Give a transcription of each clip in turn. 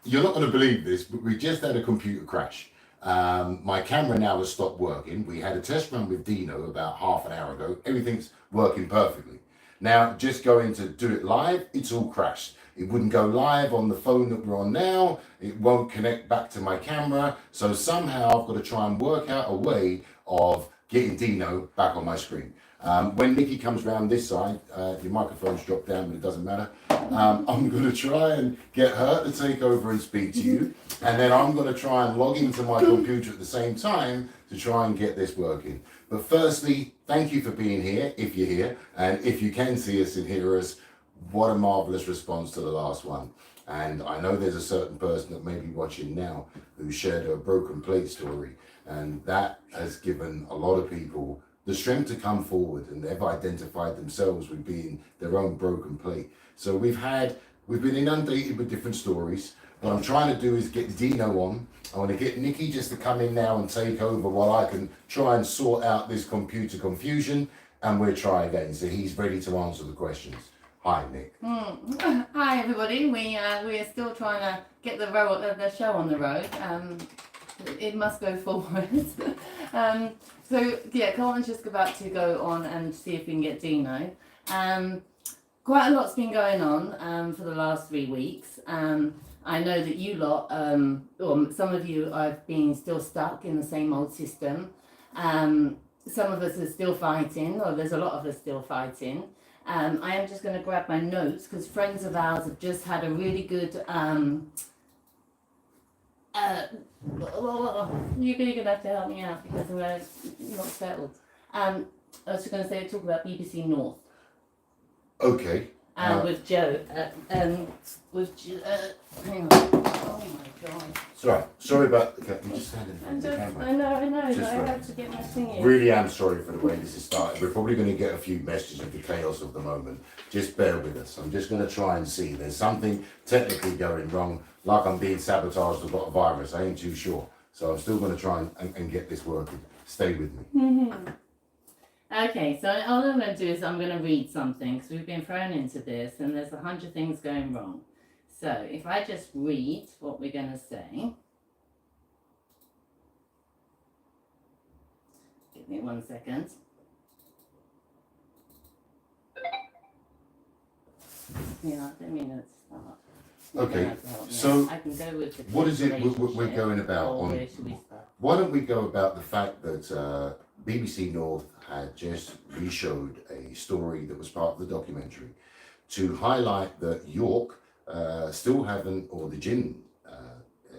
you're not going to believe this, but we just had a computer crash. My camera now has stopped working. We had a test run with Dino about half an hour ago. Everything's working perfectly. Now, just going to do it live, it's all crashed. It wouldn't go live on the phone that we're on now. It won't connect back to my camera. So somehow I've got to try and work out a way of getting Dino back on my screen. When Nikki comes round this side, your microphone's dropped down, but it doesn't matter. I'm going to try and get her to take over and speak to you. And then I'm going to try and log into my computer at the same time to try and get this working. But firstly, thank you for being here, if you're here. And if you can see us and hear us, what a marvelous response to the last one. And I know there's a certain person that may be watching now who shared a broken plate story. And that has given a lot of people the strength to come forward, and they've identified themselves with being their own broken plate. So we've been inundated with different stories. What I'm trying to do is get Dino on. I want to get Nikki just to come in now and take over while I can try and sort out this computer confusion, and we'll try again. So he's ready to answer the questions. Hi, Nick. Hi, everybody. We are still trying to get the show on the road. It must go forward. So yeah, Colin's just about to go on and see if we can get Dino. Quite a lot's been going on for the last 3 weeks. I know that you lot, or some of you have been still stuck in the same old system. Some of us are still fighting, or there's a lot of us still fighting. I am just going to grab my notes because friends of ours have just had a really good you're going to have to help me out because we're not settled. I was just going to talk about BBC North. Okay. With Joe. Hang on. Oh my God. Sorry about. Okay, you just stand in front of the camera. I know. Just I have to get my thing in. Really am sorry for the way this has started. We're probably going to get a few messages of the chaos of the moment. Just bear with us. I'm just going to try and see. There's something technically going wrong, like I'm being sabotaged or got a virus. I ain't too sure. So I'm still going to try and get this working. Stay with me. Okay, so all I'm going to do is I'm going to read something because we've been thrown into this and there's 100 things going wrong. So if I just read what we're going to say. Give me 1 second. Yeah, I don't mean to start. Okay, so I can go with the what is it we're going about on? Why don't we go about the fact that BBC North had just re-showed a story that was part of the documentary to highlight that York still haven't, or the gym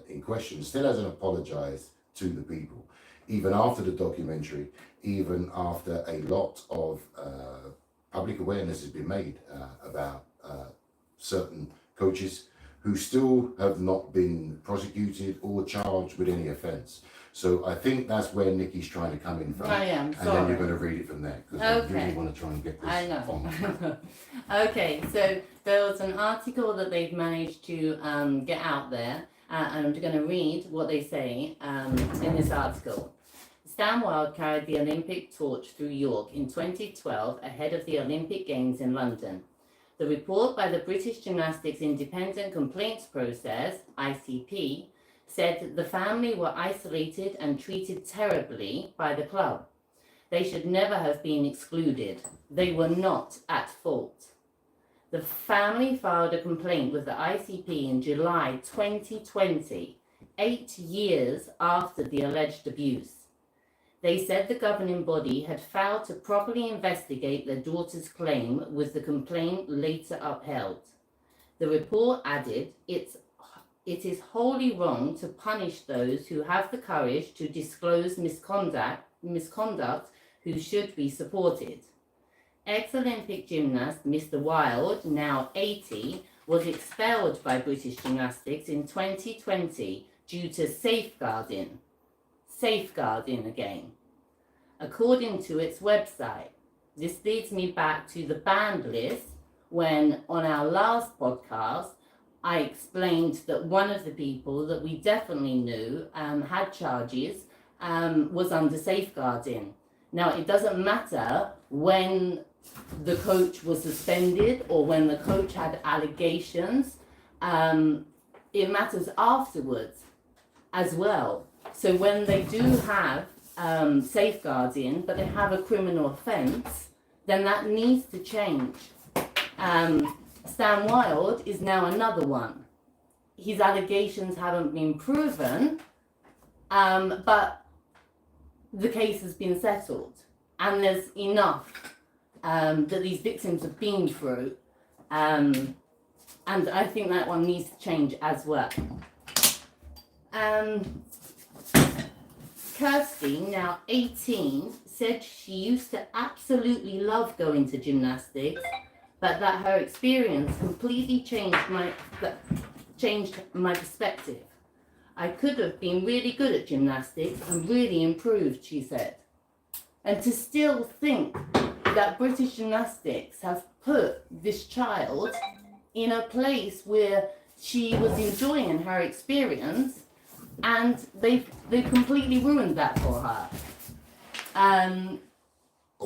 in question still hasn't apologised to the people, even after the documentary, even after a lot of public awareness has been made about certain coaches who still have not been prosecuted or charged with any offence. So I think that's where Nikki's trying to come in from. I am, and sorry. then you're going to read it from there, because Okay. I really want to try and get this on track. Okay, so there was an article that they've managed to get out there, and I'm going to read what they say in this article. Stan Wild carried the Olympic torch through York in 2012 ahead of the Olympic Games in London. The report by the British Gymnastics Independent Complaints Process, ICP, said that the family were isolated and treated terribly by the club. They should never have been excluded. They were not at fault. The family filed a complaint with the ICP in July 2020, 8 years after the alleged abuse. They said the governing body had failed to properly investigate their daughter's claim, with the complaint later upheld. The report added, it is wholly wrong to punish those who have the courage to disclose misconduct who should be supported. Ex-Olympic gymnast Mr. Wild, now 80, was expelled by British Gymnastics in 2020 due to safeguarding. Safeguarding again. According to its website. This leads me back to the banned list when on our last podcast I explained that one of the people that we definitely knew had charges was under safeguarding. Now it doesn't matter when the coach was suspended or when the coach had allegations. it matters afterwards as well. So when they do have safeguarding, but they have a criminal offence, then that needs to change. Stan Wild is now another one. His allegations haven't been proven, but the case has been settled, and there's enough that these victims have been through, and I think that one needs to change as well. Kirsty, now 18, said she used to absolutely love going to gymnastics, but that her experience completely changed my perspective. I could have been really good at gymnastics and really improved, she said. And to still think that British gymnastics have put this child in a place where she was enjoying her experience, and they've completely ruined that for her.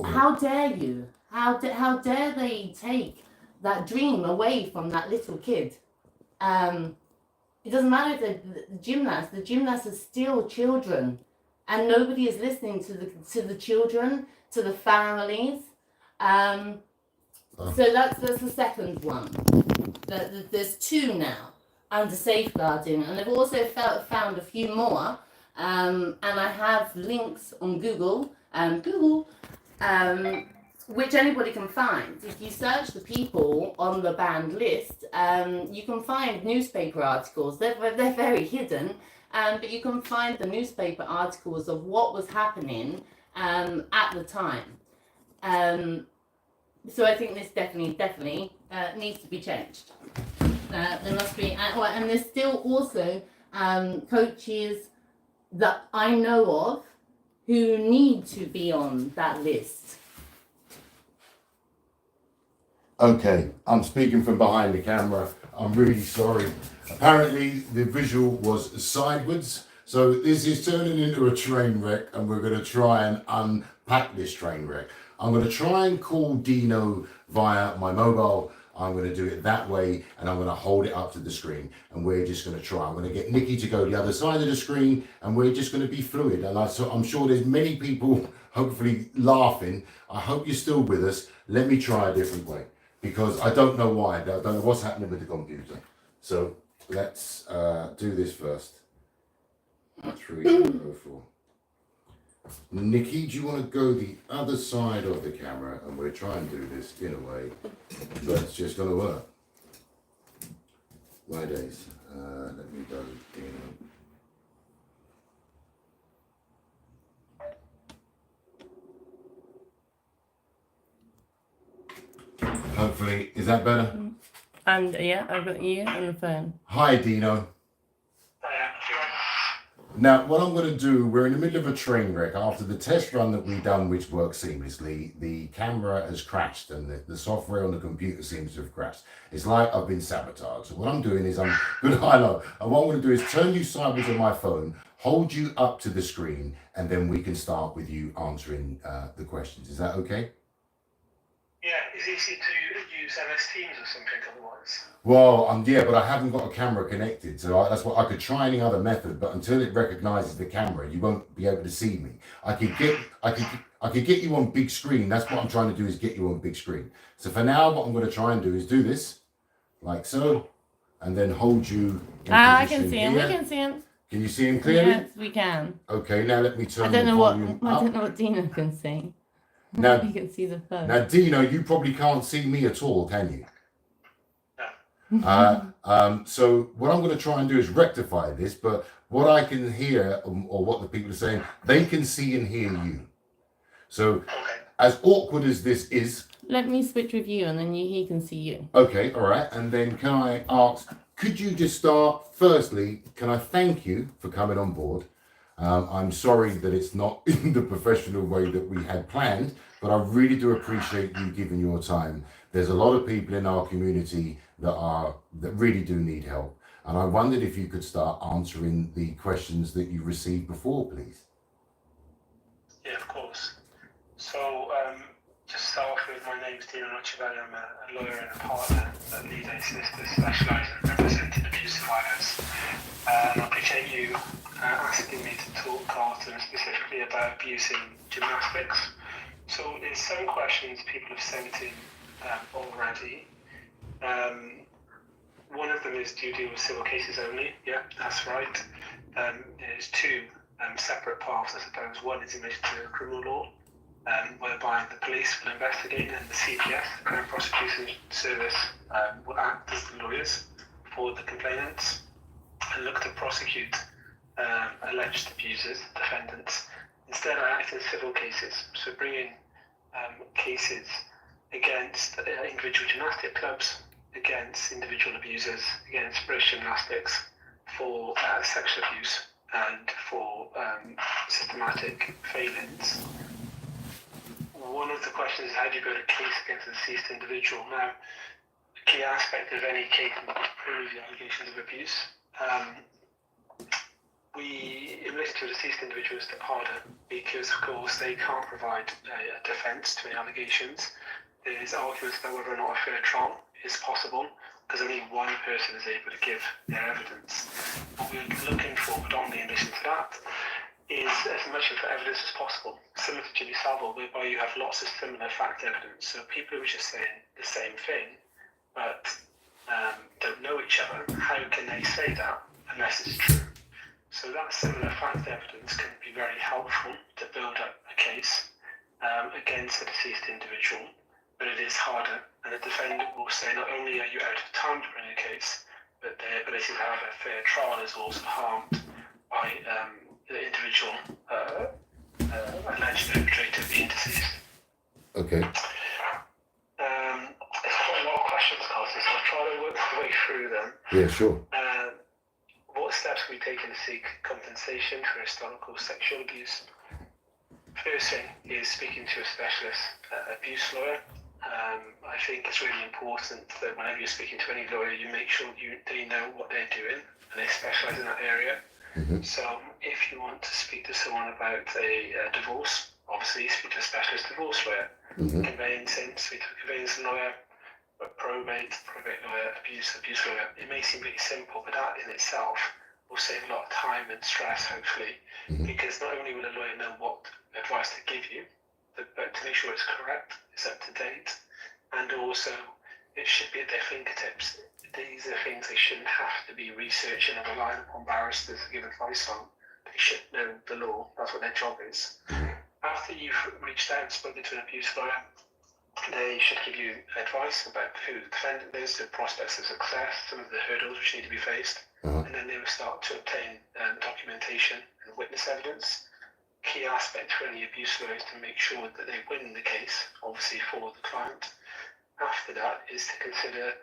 How dare you? How dare they take that dream away from that little kid? It doesn't matter if they're the gymnasts are still children, and nobody is listening to the children, to the families. So that's the second one. There's two now under safeguarding, and I've also found a few more, and I have links on Google, which anybody can find. If you search the people on the banned list, you can find newspaper articles. They're very hidden, but you can find the newspaper articles of what was happening at the time. So I think this definitely needs to be changed. There must be, and there's still also coaches that I know of who need to be on that list. Okay, I'm speaking from behind the camera. I'm really sorry. Apparently the visual was sideways, so this is turning into a train wreck, and we're going to try and unpack this train wreck. I'm going to try and call Dino via my mobile. I'm going to do it that way, and I'm going to hold it up to the screen, and we're just going to try. I'm going to get Nikki to go the other side of the screen, and we're just going to be fluid. And I'm sure there's many people hopefully laughing. I hope you're still with us. Let me try a different way, because I don't know why. I don't know what's happening with the computer. So let's do this first. 304. Nikki, do you want to go the other side of the camera, and we'll try and do this in a way that's just going to work. My days. Let me go in. Hopefully, is that better? And yeah, I've got you on the phone. Hi, Dino. Now, what I'm going to do, we're in the middle of a train wreck. After the test run that we've done, which worked seamlessly, the camera has crashed, and the software on the computer seems to have crashed. It's like I've been sabotaged. So what I'm doing is I'm going to highlight, and what I'm going to do is turn you sideways on my phone, hold you up to the screen, and then we can start with you answering the questions. Is that okay? Yeah, is it easy to use MS Teams or something otherwise? Well, yeah, but I haven't got a camera connected, so that's what I could try any other method. But until it recognises the camera, you won't be able to see me. I could get you on big screen. That's what I'm trying to do, is get you on big screen. So for now, what I'm going to try and do is do this, like so, and then hold you. I can see him. We can see him. Can you see him clearly? Yes, we can. Okay, now let me turn. I don't know what Dino can see. Now you can see the phone. Now, Dino, you probably can't see me at all, can you? So what I'm going to try and do is rectify this, but what I can hear, or what the people are saying, they can see and hear you. So as awkward as this is, let me switch with you, and then he can see you. Okay, all right. And then can I ask, could you just start, firstly, can I thank you for coming on board? I'm sorry that it's not in the professional way that we had planned, but I really do appreciate you giving your time. There's a lot of people in our community that really do need help. And I wondered if you could start answering the questions that you received before, please. Yeah, of course. So, just start off with, my name's Dino. I'm a lawyer and a partner at Leigh, solicitors specialising in representing abuse providers. And I appreciate you asking me to talk, Carlton, specifically about abuse in gymnastics. So there's 7 questions people have sent in already. One of them is, do you deal with civil cases only? Yeah, that's right. There's 2 separate paths, I suppose. One is in relation to criminal law, whereby the police will investigate and the CPS, the Crown Prosecution Service, will act as the lawyers for the complainants and look to prosecute alleged abusers, defendants. Instead, I act in civil cases, so bringing cases against individual gymnastic clubs, against individual abusers, against British gymnastics for sexual abuse and for systematic failings. One of the questions is, how do you build a case against a deceased individual? Now, a key aspect of any case is to prove the allegations of abuse. In relation to a deceased individual, it's harder because, of course, they can't provide a defence to any allegations. There's arguments about whether or not a fair trial is possible because only one person is able to give their evidence. What we're looking for, predominantly in relation to that, is as much of evidence as possible, similar to Jimmy Savile, whereby you have lots of similar fact evidence. So people who are just saying the same thing, but don't know each other, how can they say that unless it's true? So that similar fact evidence can be very helpful to build up a case against a deceased individual, but it is harder. And the defendant will say, not only are you out of time to bring a case, but their ability to have a fair trial is also harmed by the individual alleged perpetrator being deceased. Okay. There's quite a lot of questions, Carlton, so I'll try to work my way through them. Yeah, sure. What steps can we take to seek compensation for historical sexual abuse? First thing is speaking to a specialist abuse lawyer. I think it's really important that whenever you're speaking to any lawyer, you make sure they know what they're doing and they specialise in that area. Mm-hmm. So if you want to speak to someone about a divorce, obviously speak to a specialist divorce lawyer. Mm-hmm. Conveyancing, speak to a conveyancing lawyer. Probate lawyer, abuse lawyer. It may seem really simple, but that in itself will save a lot of time and stress, hopefully, because not only will a lawyer know what advice to give you, but to make sure it's correct, it's up to date, and also it should be at their fingertips. These are things they shouldn't have to be researching and relying upon barristers to give advice on. They should know the law. That's what their job is. After you've reached out and spoken to an abuse lawyer, they should give you advice about who the defendant is, the prospects of success, some of the hurdles which need to be faced, and then they will start to obtain documentation and witness evidence. Key aspect for any abuse lawyer is to make sure that they win the case, obviously for the client. After that is to consider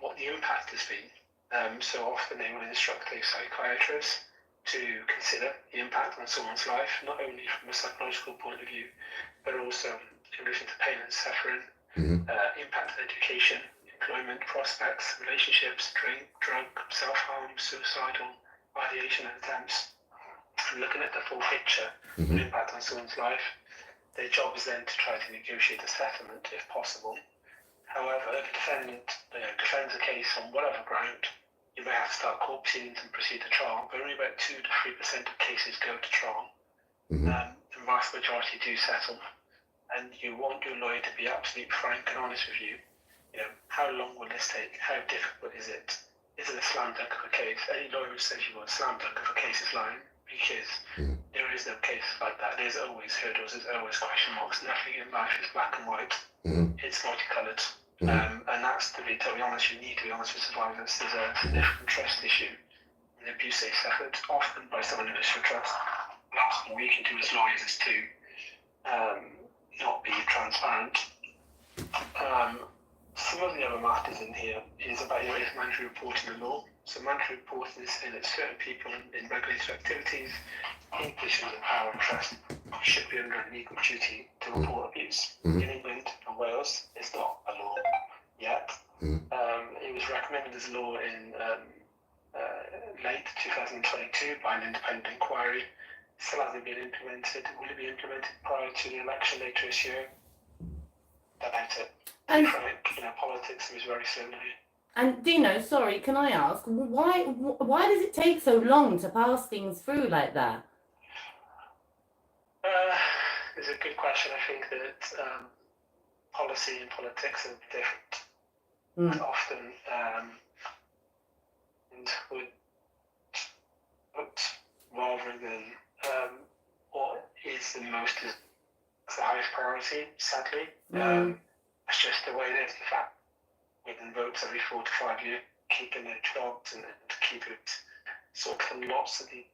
what the impact has been. So often they will instruct a psychiatrist to consider the impact on someone's life, not only from a psychological point of view, but also in relation to pain and suffering, impact on education, employment prospects, relationships, drug, self-harm, suicidal, ideation attempts. And looking at the full picture of impact on someone's life, their job is then to try to negotiate a settlement if possible. However, if a defendant defends a case on whatever ground, you may have to start court proceedings and proceed to trial, but only about 2 to 3% of cases go to trial. The vast majority do settle. And you want your lawyer to be absolutely frank and honest with you. You know, how long will this take? How difficult is it? Is it a slam dunk of a case? Any lawyer who says you want a slam dunk of a case is lying, because there is no case like that. There's always hurdles, there's always question marks. Nothing in life is black and white. It's multicoloured. And that's, to be totally honest, you need to be honest with survivors. There's a significant trust issue in the abuse they suffered, often by someone who is for trust. Last thing we can do as lawyers is to not be transparent. Some of the other matters in here is about your mandatory reporting the law. So mandatory reporting is saying that certain people in regulated activities, in positions of power and trust, should be under a legal duty to report abuse. In England and Wales, it's not a law yet. It was recommended as law in late 2022 by an independent inquiry. Still hasn't been implemented. Will it be implemented prior to the election later this year? That's it. Politics moves very slowly. And Dino, sorry, can I ask why does it take so long to pass things through like that? It's a good question. I think that policy and politics are different often, and would rather than what is the highest priority. Sadly, it's just the way it is. The fact winning votes every 4 to 5 years, keeping their jobs, and to keep it sort of lots of the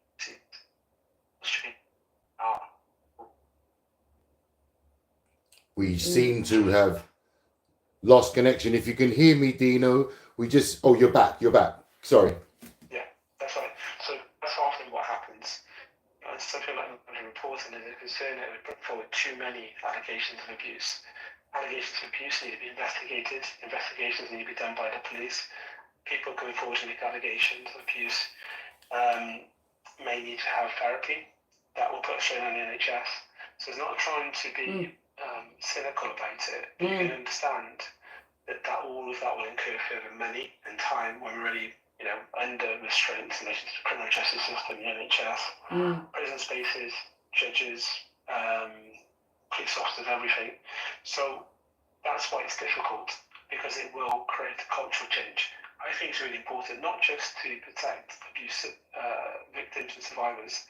We seem to have lost connection. If you can hear me, Dino, you're back. Sorry. Yeah, that's right. So that's often what happens. And something like reporting is a concern that would bring forward too many allegations of abuse. Allegations of abuse need to be investigated. Investigations need to be done by the police. People going forward to make allegations of abuse may need to have therapy. That will put a strain on the NHS. So it's not trying to be cynical about it. You can understand that all of that will incur further money and time when we're really, under restraints in relation to the criminal justice system, the NHS, prison spaces, judges, police officers, everything. So that's why it's difficult, because it will create a cultural change. I think it's really important, not just to protect abuse victims and survivors,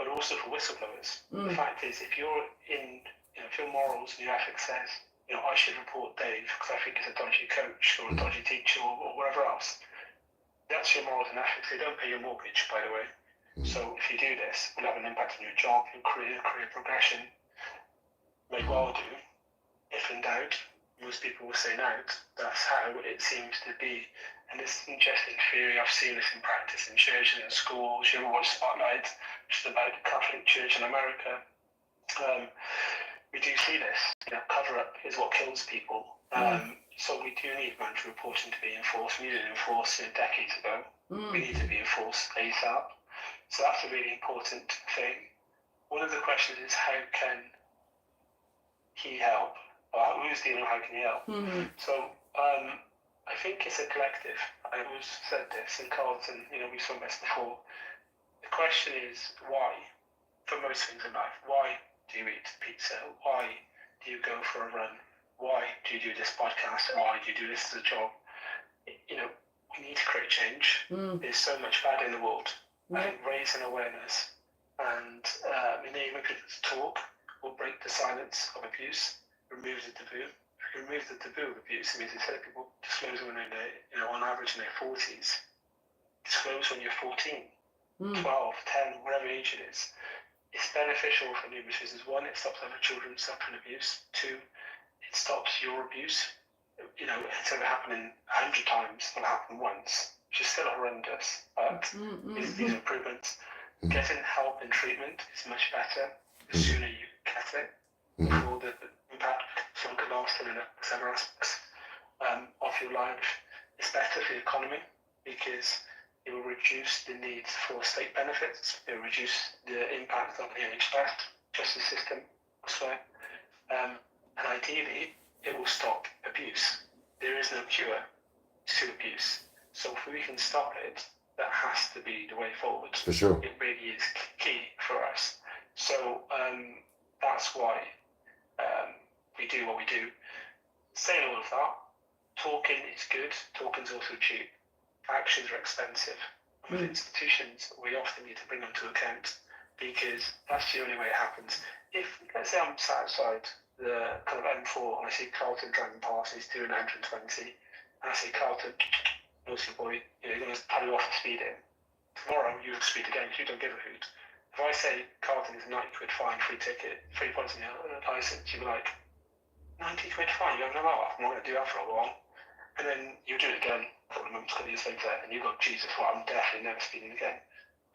but also for whistleblowers. The fact is, if your morals and your ethics says, I should report Dave because I think he's a dodgy coach or a dodgy teacher or whatever else, that's your morals and ethics. They don't pay your mortgage, by the way. So if you do this, it will have an impact on your job, your career progression. May well do. If in doubt, most people will say no. That's how it seems to be. And this isn't just in theory. I've seen this in practice in churches and schools. You ever watch Spotlight, which is about the Catholic Church in America? We do see this. Cover-up is what kills people. So we do need mandatory reporting to be enforced. We needed it enforced decades ago. We need to be enforced ASAP. So that's a really important thing. One of the questions is, how can he help? Well, who's dealing? How can he help? So I think it's a collective. I always said this in Carlton. We've spoken about this before. The question is, why? For most things in life, why do you eat pizza? Why do you go for a run? Why do you do this podcast? Why do you do this as a job? We need to create change. There's so much bad in the world. And raising awareness and enabling people to talk will break the silence of abuse, remove the taboo. If you remove the taboo of abuse, it means instead of people disclosing when they're, on average in their 40s, disclose when you're 14, 12, 10, whatever age it is. It's beneficial for numerous reasons. One, it stops other children suffering abuse. Two, it stops your abuse. Instead of happening 100 times, it'll happen once, which is still horrendous. But these improvements, getting help and treatment is much better the sooner you get it, before the impact longer lasting in other aspects of your life. It's better for the economy because it will reduce the need for state benefits. It will reduce the impact on the NHS justice system elsewhere. And ideally, it will stop abuse. There is no cure to abuse. So if we can stop it, that has to be the way forward. For sure. It really is key for us. So that's why we do what we do. Saying all of that, talking is good. Talking's also cheap. Actions are expensive. With institutions, we often need to bring them to account because that's the only way it happens. If, let's say I'm sat outside the kind of M4 and I see Carlton driving past, he's doing 120, and I say, Carlton, naughty boy, you're going to tell you off for speeding. Tomorrow you would speed again because you don't give a hoot. If I say Carlton is a 90 quid fine, free ticket, 3 points on your license, you'd be like, 90 quid fine, you have no hour, I'm not going to do that for a while. And then you do it again a couple of months, a couple of years later, and you go, Jesus, well, I'm definitely never speeding again.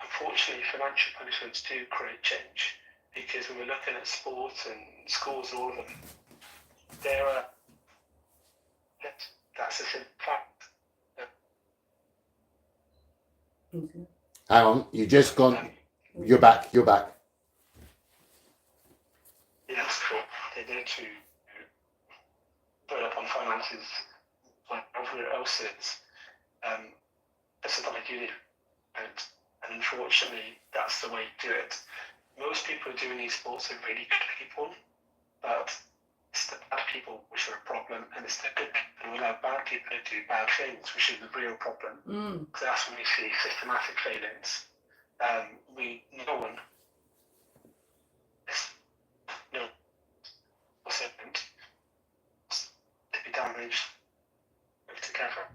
Unfortunately, financial punishments do create change because when we're looking at sports and schools and all of them, that's a simple fact. Hang on, you just gone. You're back. Yeah, that's cool. They're there to build up on finances like everywhere else is. for something like uni, and unfortunately, that's the way to do it. Most people who are doing these sports are really good people, but it's the bad people which are a problem, and it's the good people who allow bad people to do bad things, which is the real problem. So that's when we see systematic failings. No one to be damaged together.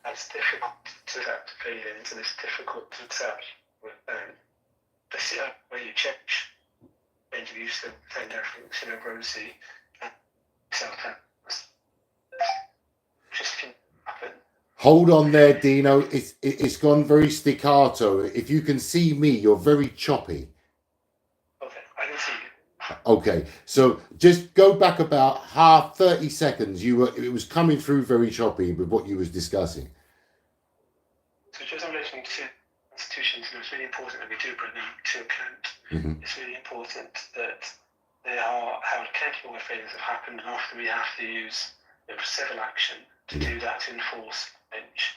It's difficult to accept failings, and it's difficult to accept the where you change. And you used to find everything, rosy and just can happen. Hold on there, Dino. It's gone very staccato. If you can see me, you're very choppy. Okay, I can see you. Okay, so just go back about 30 seconds. It was coming through very choppy with what you was discussing. So just in relation to institutions, it's really important that we do bring them to account. It's really important that they are held accountable where failures have happened, and often we have to use civil action to do that, to enforce change.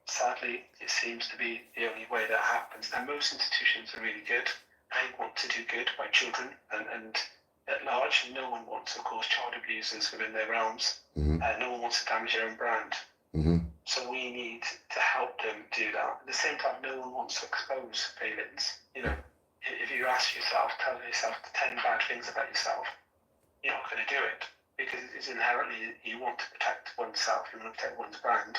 Sadly, it seems to be the only way that happens. Now, most institutions are really good. They want to do good by children, and at large, no one wants, of course, child abusers within their realms. No one wants to damage their own brand. So we need to help them do that. At the same time, no one wants to expose failings. If you ask yourself, tell yourself 10 bad things about yourself, you're not going to do it, because it's inherently you want to protect oneself, you want to protect one's brand,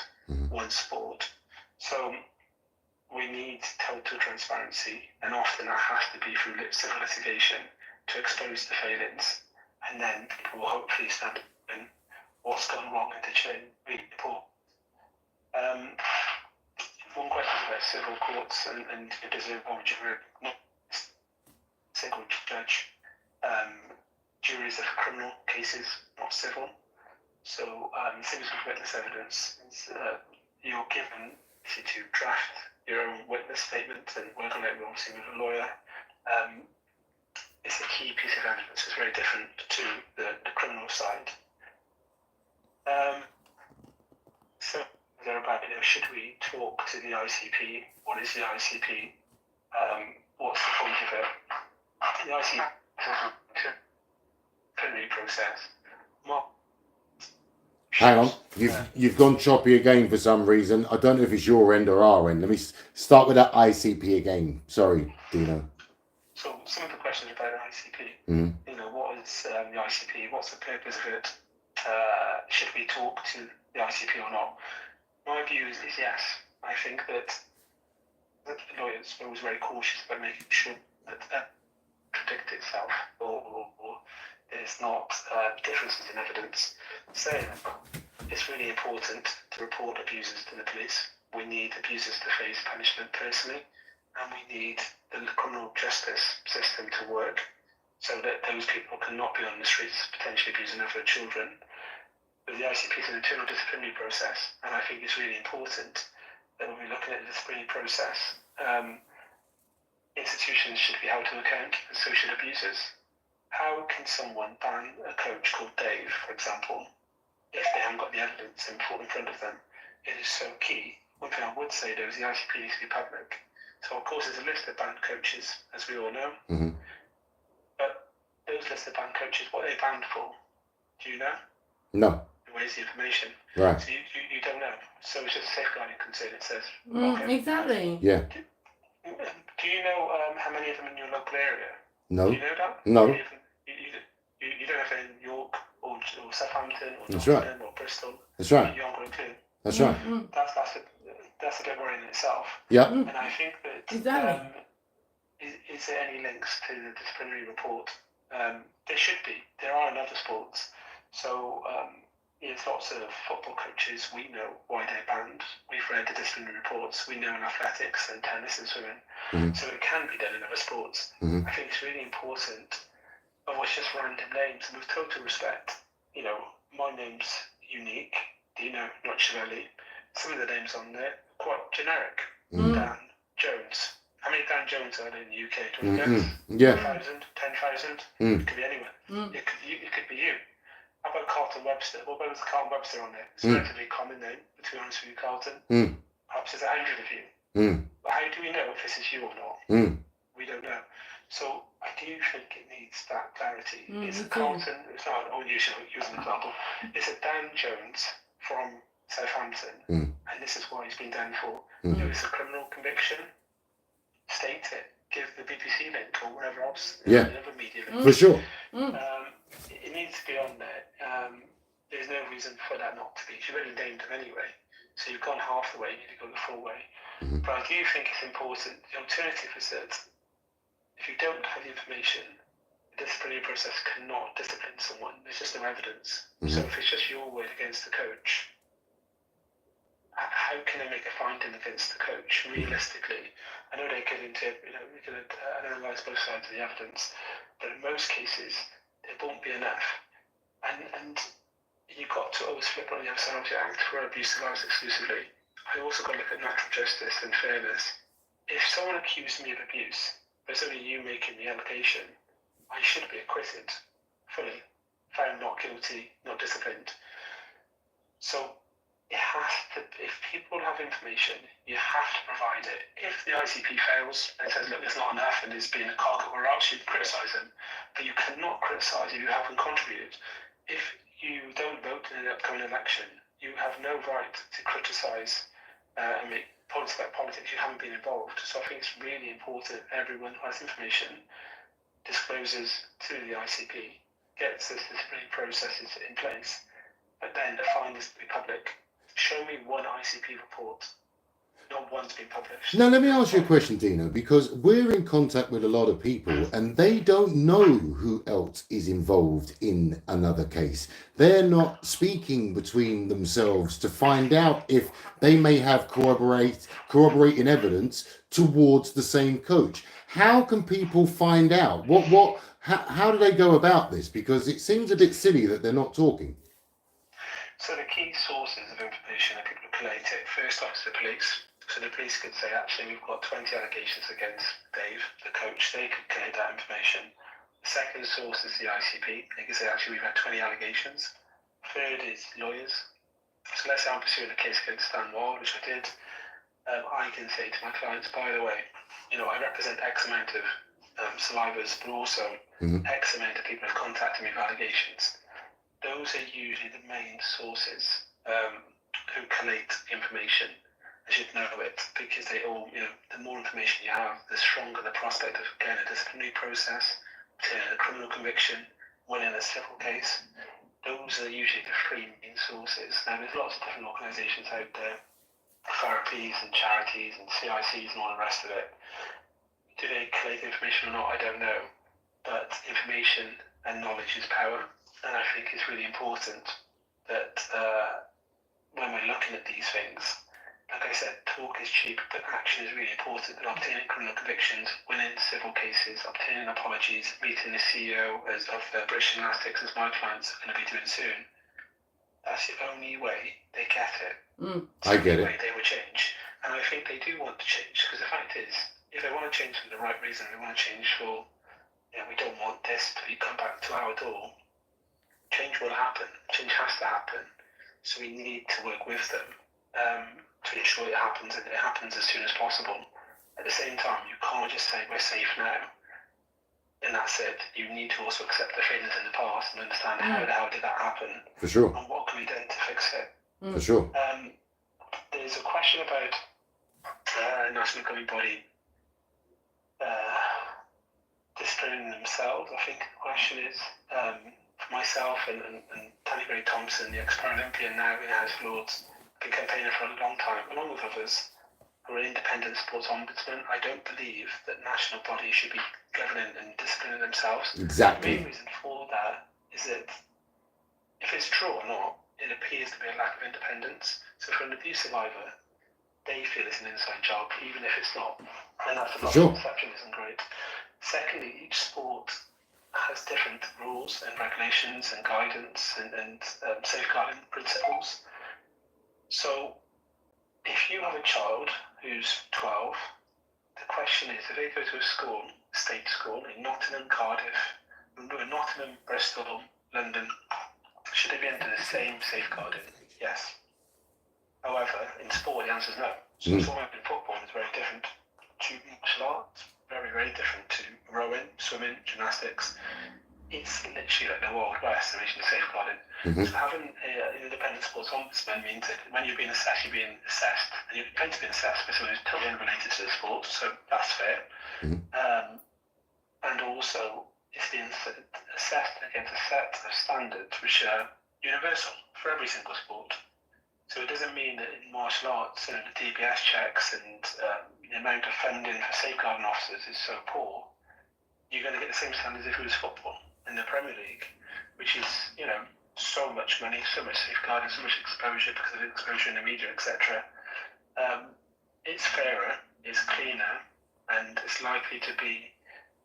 one's sport. So we need total transparency, and often that has to be through civil litigation to expose the failings, and then people will hopefully stand up and what's gone wrong and to change report. One question is about civil courts and does it involve jury, not single judge. Juries are for criminal cases, not civil. So things with witness evidence, you're given to draft your own witness statement and work on it obviously with a lawyer. It's a key piece of evidence. It's very different to the criminal side. So they're about, should we talk to the ICP? What is the ICP? What's the point of it? The ICP is a disciplinary process. Hang on, you've gone choppy again for some reason. I don't know if it's your end or our end. Let me start with that ICP again. Sorry, Dino. So some of the questions about an ICP. What is the ICP? What's the purpose of it? Should we talk to the ICP or not? My view is yes. I think that the lawyers are always very cautious about making sure that contradict itself or there's not differences in evidence. So it's really important to report abusers to the police. We need abusers to face punishment personally, and we need the criminal justice system to work so that those people cannot be on the streets potentially abusing other children. But the ICP is an internal disciplinary process, and I think it's really important that when we're looking at the disciplinary process, institutions should be held to account, and so should abusers. How can someone ban a coach called Dave, for example, if they haven't got the evidence in front of them? It is so key. One thing I would say, though, is the ICP needs to be public. So, of course, there's a list of banned coaches, as we all know. But those lists of banned coaches, what are they banned for? Do you know? No. Where's the information? Right. So you don't know. So it's just a safeguarding concern. It says. Exactly. Yeah. Do you know how many of them in your local area? No. Do you know that? No. You don't have it in York or Southampton or That's Nottingham right. or Bristol. That's right. You haven't got a clue. That's right. That's a bit worrying in itself. Yeah. And I think that Exactly. is there any links to the disciplinary report? There should be. There are in other sports. So there's lots of football coaches. We know why they're banned. We've read the disciplinary reports. We know in athletics and tennis and swimming. So it can be done in other sports. I think it's really important. Oh, it's just random names, and with total respect, my name's unique, Dino, Nocivelli. Some of the names on there are quite generic. Dan Jones. How many Dan Jones are there in the UK? Do you guess? Yeah. 1,000, 10,000? It could be anyone. It could be you. How about Carlton Webster? What about Carlton Webster on there? It's a relatively common name, but to be honest with you, Carlton. Perhaps there's 100 of you. But how do we know if this is you or not? We don't know. So I do think it needs that clarity. It's a Carlton, it's not, I'll use an example. It's a Dan Jones from Southampton, and this is what he's been done for. There is a criminal conviction, state it, give the BBC link or whatever else, another media link. For sure. It needs to be on there. There's no reason for that not to be. You've already named them anyway, so you've gone half the way, you need to go the full way. But I do think it's important. The alternative is that if you don't have the information, the disciplinary process cannot discipline someone. There's just no evidence. So if it's just your word against the coach, how can they make a finding against the coach realistically? I know they could analyse both sides of the evidence, but in most cases it won't be enough. And you've got to always flip on the other side of the act for abuse of lives exclusively. I also got to look at natural justice and fairness. If someone accused me of abuse, but it's only you making the allegation, I should be acquitted fully, found not guilty, not disciplined. So it has to, if people have information, you have to provide it. If the ICP fails and says, look, there's not enough and there's been a cock or else, you criticise them. But you cannot criticise if you haven't contributed. If you don't vote in an upcoming election, you have no right to criticise and make points about politics. You haven't been involved. So I think it's really important everyone who has information discloses to the ICP, gets this disciplinary processes in place, but then the findings to be public. Show me one ICP report, not one's been published. Now, let me ask you a question, Dino, because we're in contact with a lot of people and they don't know who else is involved in another case. They're not speaking between themselves to find out if they may have corroborating evidence towards the same coach. How can people find out? How do they go about this? Because it seems a bit silly that they're not talking. So the key sources of information that people collate it, first off is the police. So the police could say, actually, we've got 20 allegations against Dave, the coach. They could collate that information. The second source is the ICP. They could say, actually, we've had 20 allegations. Third is lawyers. So let's say I'm pursuing a case against Stan Ward, which I did. I can say to my clients, by the way, I represent X amount of survivors, but also X amount of people have contacted me with allegations. Those are usually the main sources who collate information. I should know it because they all, the more information you have, the stronger the prospect of getting a disciplinary process, obtaining a criminal conviction, winning a civil case. Those are usually the three main sources. Now, there's lots of different organisations out there, therapies and charities and CICs and all the rest of it. Do they collate information or not? I don't know. But information and knowledge is power. And I think it's really important that when we're looking at these things, like I said, talk is cheap, but action is really important. And obtaining criminal convictions, winning civil cases, obtaining apologies, meeting the CEO of British Gymnastics, as my clients are going to be doing soon. That's the only way they get it. I get it. The only way they will change. And I think they do want to change, because the fact is, if they want to change for the right reason, they want to change for, we don't want this to come back to our door. Change will happen. Change has to happen. So we need to work with them to ensure it happens, and it happens as soon as possible. At the same time, you can't just say we're safe now, and that's it. You need to also accept the failures in the past and understand how the hell did that happen. For sure. And what can be done to fix it. For sure. There's a question about national governing body disciplining themselves. I think the question is, for myself and Tanny Gray Thompson, the ex-Paralympian now in House of Lords, been campaigning for a long time, along with others who are independent sports ombudsmen. I don't believe that national bodies should be governing and disciplining themselves. Exactly. The main reason for that is that if it's true or not, it appears to be a lack of independence. So for an abuse survivor, they feel it's an inside job, even if it's not. And that's a lot of perception isn't great. Secondly, each sport has different rules and regulations and guidance and safeguarding principles. So if you have a child who's 12, the question is, if they go to a school, state school in Nottingham, Cardiff, Nottingham, Bristol, London, Should they be under the same safeguarding? Yes. However, in sport, the answer is no. So swimming and football is very different to martial arts, very, very different to rowing, swimming, gymnastics. It's literally like the Wild West in relation to safeguarding. So having an independent sports ombudsman means that when you're being assessed, and you're going to be assessed by someone who's totally unrelated to the sport, so that's fair. And also, it's being assessed against a set of standards which are universal for every single sport. So it doesn't mean that in martial arts, the DBS checks and the amount of funding for safeguarding officers is so poor, you're going to get the same standards if it was football in the Premier League, which is, so much money, so much safeguarding, so much exposure because of exposure in the media, etc. It's fairer, it's cleaner, and it's likely to be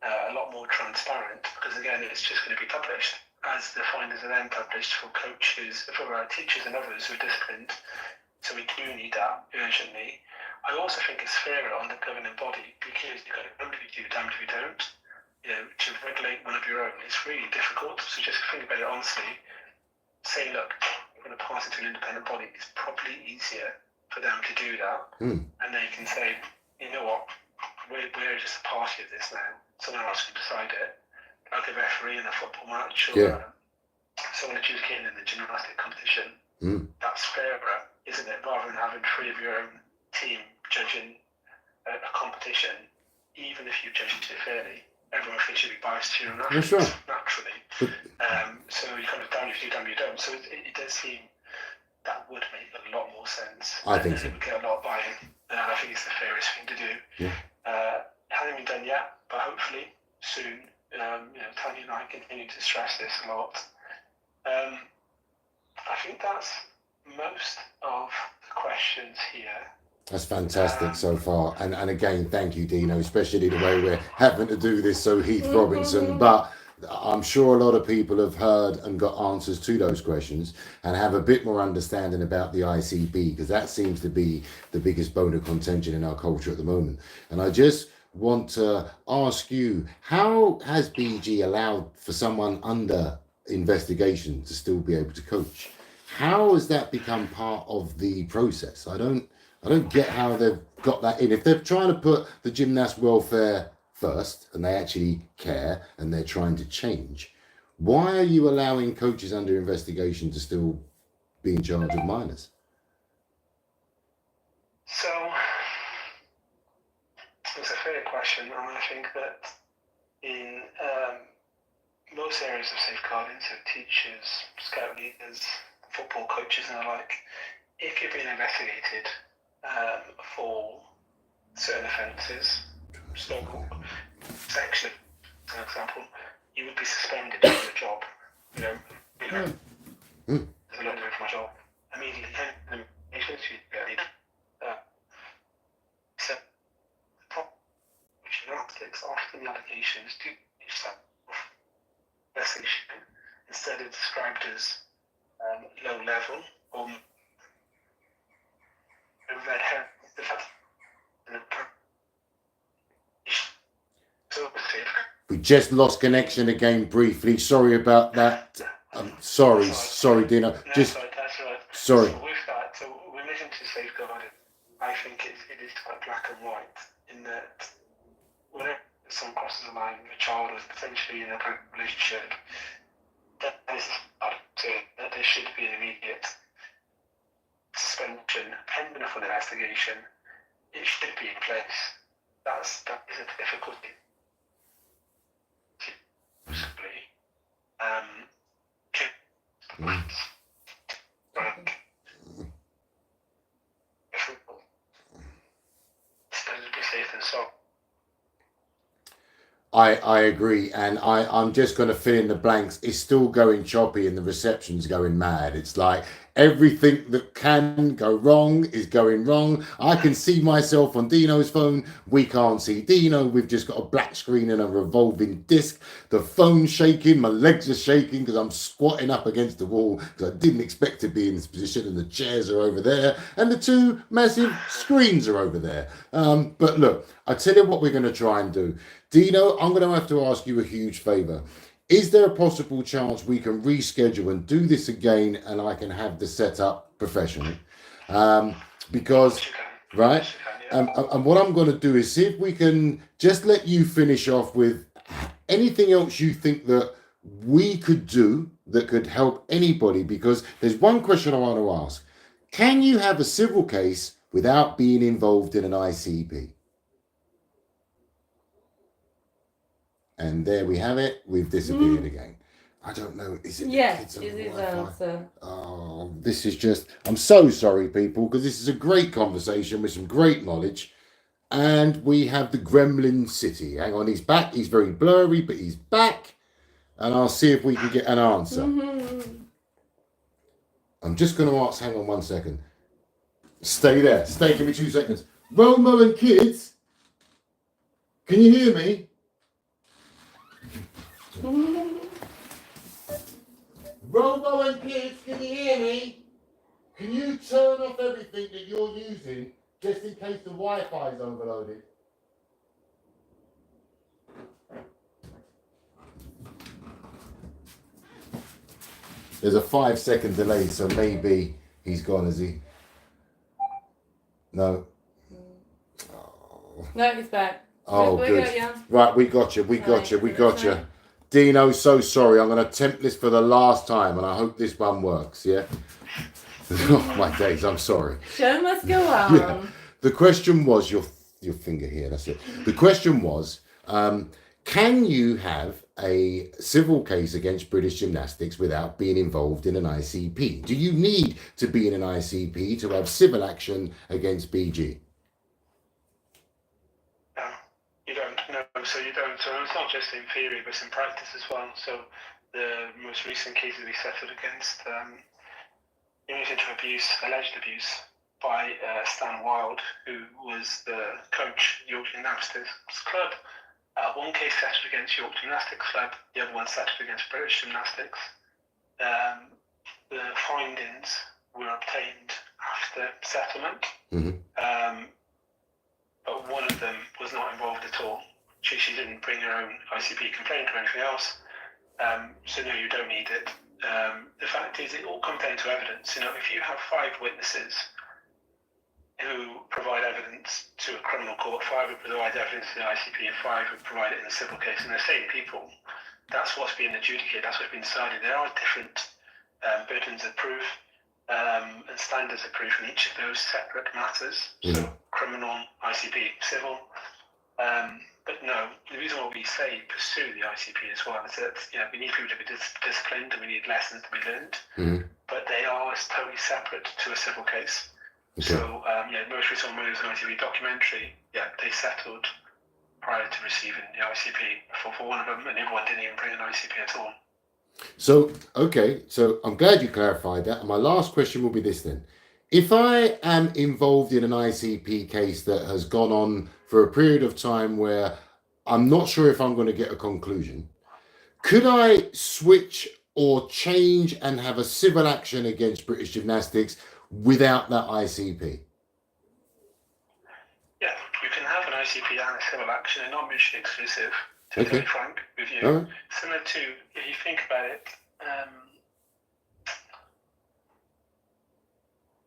a lot more transparent because, again, it's just going to be published as the findings are then published for coaches, for teachers and others who are disciplined. So we do need that urgently. I also think it's fairer on the governing body because you've got damned if you do, damned if you don't. To regulate one of your own, it's really difficult. So just think about it honestly. Say, look, we're going to pass it to an independent body. It's probably easier for them to do that. And they can say, you know what, we're just a party of this now. Someone else can decide it. Like a referee in a football match or someone adjudicating in the gymnastic competition. That's fairer, isn't it? Rather than having 3 of your own team judging a competition, even if you judged it fairly, everyone thinks you'd be biased to your own athletes, naturally. So you kind of damn if you do, damn if you don't. So it does seem that would make a lot more sense. I think so. It would get a lot of buy-in, and I think it's the fairest thing to do. Hasn't been done yet, but hopefully soon. Tanya and I continue to stress this a lot. I think that's most of the questions here. That's fantastic so far. And again, thank you, Dino, especially the way we're having to do this so Heath Robinson. But I'm sure a lot of people have heard and got answers to those questions and have a bit more understanding about the ICB, because that seems to be the biggest bone of contention in our culture at the moment. And I just want to ask you, how has BG allowed for someone under investigation to still be able to coach? How has that become part of the process? I don't get how they've got that in. If they're trying to put the gymnast welfare first and they actually care and they're trying to change, why are you allowing coaches under investigation to still be in charge of minors? So it's a fair question, and I think that in most areas of safeguarding, so teachers, scout leaders, football coaches and the like, if you're being investigated for certain offences, so sexually, for example, you would be suspended from your job. There's a lot of from my job immediately. So gymnastics, often the allegations do investigation instead of described as low level or red hair. We just lost connection again briefly. Sorry about that. Sorry, Dino. No, just that's right. sorry. So with that, so we listen to safeguarding. I think it is quite black and white in that whenever someone crosses a line with a child or is potentially in a relationship, that there should be an immediate suspension pending upon investigation. It should be in place. That is a difficulty. I agree, and I'm just going to fill in the blanks. It's still going choppy and the reception's going mad. It's like everything that can go wrong is going wrong. I can see myself on Dino's phone. We can't see Dino. We've just got a black screen and a revolving disc. The phone's shaking. My legs are shaking because I'm squatting up against the wall because I didn't expect to be in this position, and the chairs are over there and the two massive screens are over there. But look, I tell you what we're going to try and do. Dino, I'm going to have to ask you a huge favor. Is there a possible chance we can reschedule and do this again, and I can have the setup professionally? Because, right? And what I'm going to do is see if we can just let you finish off with anything else you think that we could do that could help anybody. Because there's one question I want to ask. Can you have a civil case without being involved in an ICP? And there we have it. We've disappeared again. I don't know. Is it? Yes, is his answer. Oh, this is just. I'm so sorry, people, because this is a great conversation with some great knowledge. And we have the Gremlin City. Hang on, he's back. He's very blurry, but he's back. And I'll see if we can get an answer. I'm just going to ask. Hang on 1 second. Stay there. Stay. Give me 2 seconds. Romo and kids, can you hear me? Robo and kids, can you hear me? Can you turn off everything that you're using just in case the Wi-Fi is overloaded? There's a 5-second delay, so maybe he's gone, is he? No. Oh. No, he's back. Oh, good. Right, we got you. Dino, so sorry. I'm going to attempt this for the last time, and I hope this one works, yeah? Oh, my days, I'm sorry. Show must go on. Yeah. The question was, your finger here, that's it. The question was, can you have a civil case against British Gymnastics without being involved in an ICP? Do you need to be in an ICP to have civil action against BG? So you don't. So it's not just in theory, but it's in practice as well. So the most recent cases we settled against innocent alleged abuse by Stan Wild, who was the coach of York Gymnastics Club. One case settled against York Gymnastics Club, the other one settled against British Gymnastics. The findings were obtained after settlement, but one of them was not involved at all. She didn't bring her own ICP complaint or anything else. So no, you don't need it. The fact is, it all comes down to evidence. You know, if you have 5 witnesses who provide evidence to a criminal court, 5 who provide evidence to the ICP, and 5 who provide it in a civil case, and they're same people, that's what's being adjudicated, that's what's been decided. There are different burdens of proof and standards of proof in each of those separate matters. So criminal, ICP, civil. But no, the reason why we say pursue the ICP as well is that, you know, we need people to be disciplined and we need lessons to be learned, but they are totally separate to a civil case. Okay. So, most recent one was an ICP documentary. Yeah, they settled prior to receiving the ICP for one of them, and the other one didn't even bring an ICP at all. So, okay, so I'm glad you clarified that. And my last question will be this then. If I am involved in an ICP case that has gone on for a period of time where I'm not sure if I'm going to get a conclusion, could I switch or change and have a civil action against British Gymnastics without that ICP? Yeah, you can have an ICP and a civil action. They're not mutually exclusive, to be frank with you. Right. Similar to, if you think about it,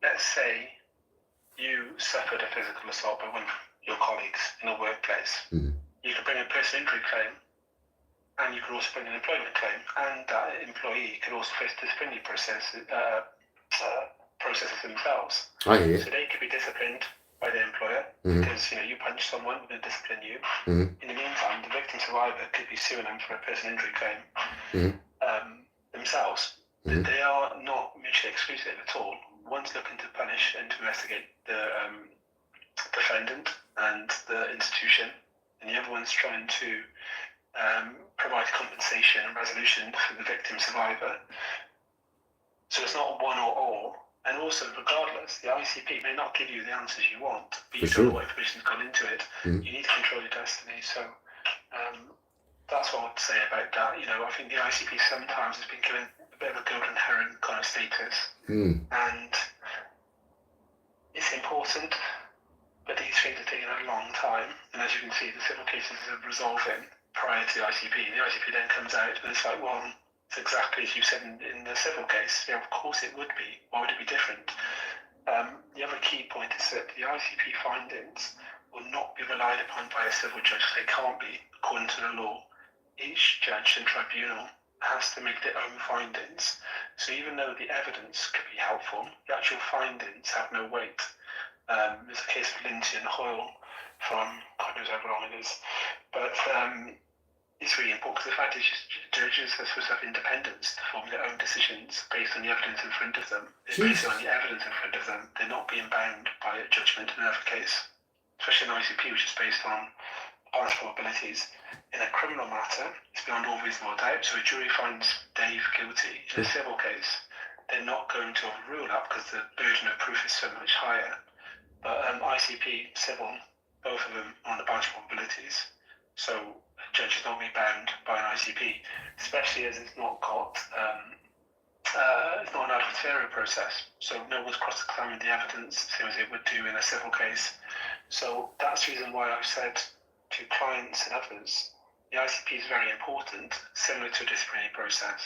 let's say you suffered a physical assault by one of your colleagues in a workplace. You could bring a personal injury claim, and you could also bring an employment claim, and that employee could also face disciplinary processes themselves. So they could be disciplined by their employer because you punch someone, they're going to discipline you. In the meantime, the victim survivor could be suing them for a personal injury claim themselves. They are not mutually exclusive at all. One's looking to punish and to investigate the defendant and the institution, and the other one's trying to provide compensation and resolution for the victim survivor. So it's not one or all. And also, regardless, the ICP may not give you the answers you want, but you don't know what information's gone into it. You need to control your destiny. So that's what I want to say about that. You know, I think the ICP sometimes has been given a bit of a golden heron kind of status, and it's important, but these things are taking a long time. And as you can see, the civil cases are resolving prior to the ICP. The ICP then comes out, and it's like, well, it's exactly as you said in the civil case. Yeah, of course it would be. Why would it be different? The other key point is that the ICP findings will not be relied upon by a civil judge. They can't be, according to the law. Each judge and tribunal has to make their own findings. So even though the evidence could be helpful, the actual findings have no weight. There's a case of Lindsay and Hoyle from, God knows how long it is, but it's really important because the fact is judges are supposed to have independence to form their own decisions based on the evidence in front of them. Based on the evidence in front of them, they're not being bound by a judgment in another case, especially an ICP, which is based on balance probabilities. In a criminal matter, it's beyond all reasonable doubt, so a jury finds Dave guilty. In a civil case, they're not going to overrule that because the burden of proof is so much higher. But ICP, civil, both of them are on the balance probabilities. So a judge is not really bound by an ICP, especially as it's not got, it's not an adversarial process. So no one's cross-examined the evidence, same as they would do in a civil case. So that's the reason why I've said to clients and others, the ICP is very important, similar to a disciplinary process,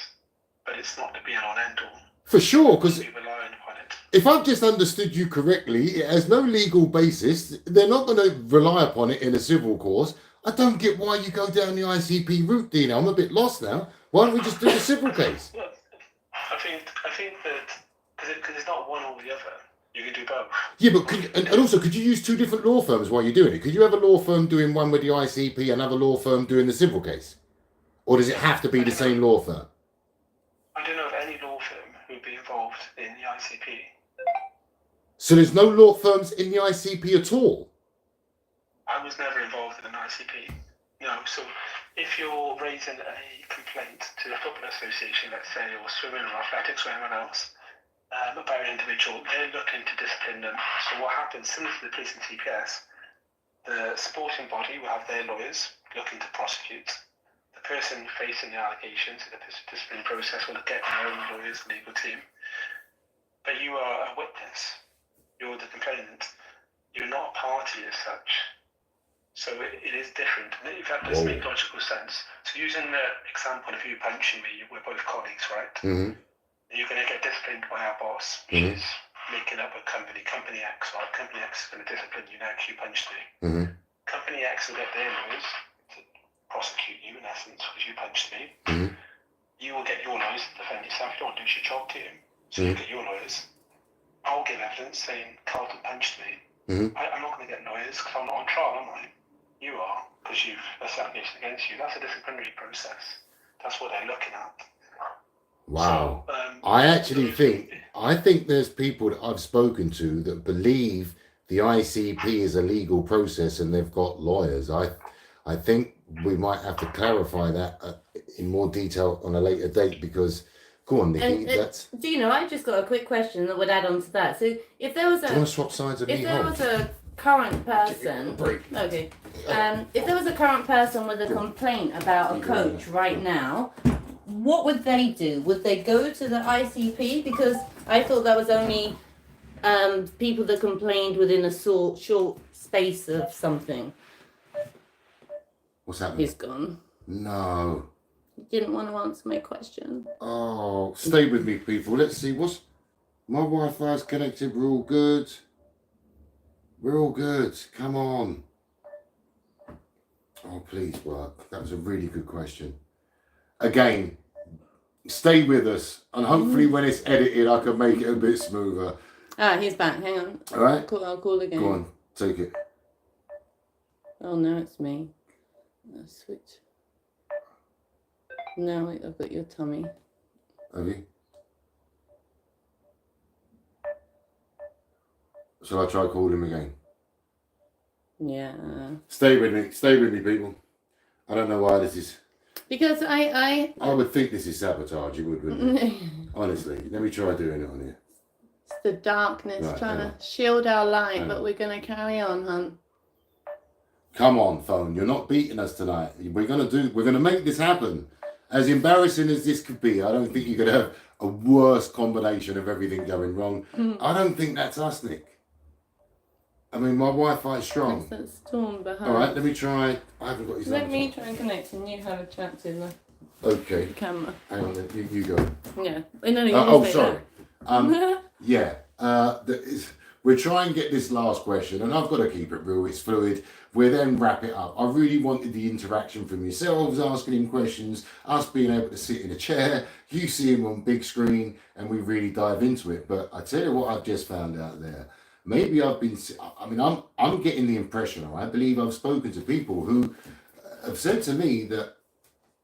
but it's not the be-all and end-all. For sure, because We rely upon it. if I've just understood you correctly, it has no legal basis. They're not going to rely upon it in a civil cause. I don't get why you go down the ICP route, Dino. I'm a bit lost now. Why don't we just do the civil case? Well, I think that because it's not one or the other, you can do both. Yeah, but and also, could you use two different law firms while you're doing it? Could you have a law firm doing one with the ICP, another law firm doing the civil case? Or does it have to be the same law firm? I don't know of any law firm who would be involved in the ICP. So there's no law firms in the ICP at all? I was never involved in an ICP. No, so if you're raising a complaint to the Football Association, let's say, or swimming or athletics or anyone else, about an individual, they're looking to discipline them. So what happens, similar to the police and TPS, the sporting body will have their lawyers looking to prosecute. The person facing the allegations in the disciplinary process will get their own lawyers, legal team. But you are a witness. You're the complainant. You're not a party as such. So it is different. And if that does make logical sense. So using the example of you punching me, we're both colleagues, right? Mm-hmm. You're going to get disciplined by our boss, which is making up a company X, right? Company X is going to discipline you now because you punched me. Mm-hmm. Company X will get their lawyers to prosecute you in essence because you punched me. Mm-hmm. You will get your lawyers to defend yourself. You don't want to lose your job, do you? So you get your lawyers. I'll give evidence saying Carlton punched me. Mm-hmm. I'm not going to get lawyers because I'm not on trial, am I? You are, because you've allegation against you. That's a disciplinary process. That's what they're looking at. Wow. So, I think there's people that I've spoken to that believe the ICP is a legal process and they've got lawyers. I think we might have to clarify that in more detail on a later date because, go on, Nikki. Dino, I just got a quick question that would add on to that. So if there was do you want to swap sides of me? if there was a current person, okay, if there was a current person with a complaint about a coach right now, what would they do? Would they go to the ICP? Because I thought that was only people that complained within a short space of something. What's happening? He's gone. No. He didn't want to answer my question. Oh, stay with me, people. Let's see. What's my Wi-Fi's connected? We're all good. We're all good. Come on. Oh, please work. That was a really good question. Again, stay with us, and hopefully when it's edited, I can make it a bit smoother. Ah, he's back. Hang on. All right. I'll call again. Go on, take it. Oh no, it's me. I'll switch. No, wait, I've got your tummy. Have you? Shall I try calling him again? Yeah. Stay with me, people. I don't know why this is. Because I would think this is sabotage. You wouldn't you? Honestly, let me try doing it on here. It's the darkness Right, trying hang to shield our light, Hang but on. we're gonna carry on, hun. Come on, phone. You're not beating us tonight. We're gonna make this happen. As embarrassing as this could be, I don't think you could have a worse combination of everything going wrong. I don't think that's us, Nick. I mean, my Wi-Fi is strong. It's that storm behind. All right, let me try. I haven't got his Let number. me try and connect and you have a chat to the Okay. camera. Hang on, you go. Yeah. No, you Oh, just sorry. that. Yeah. We'll try and get this last question, and I've got to keep it real. It's fluid. We'll then wrap it up. I really wanted the interaction from yourselves, asking him questions, us being able to sit in a chair, you see him on big screen, and we really dive into it. But I tell you what, I've just found out there. Maybe I'm getting the impression, or I believe I've spoken to people who have said to me that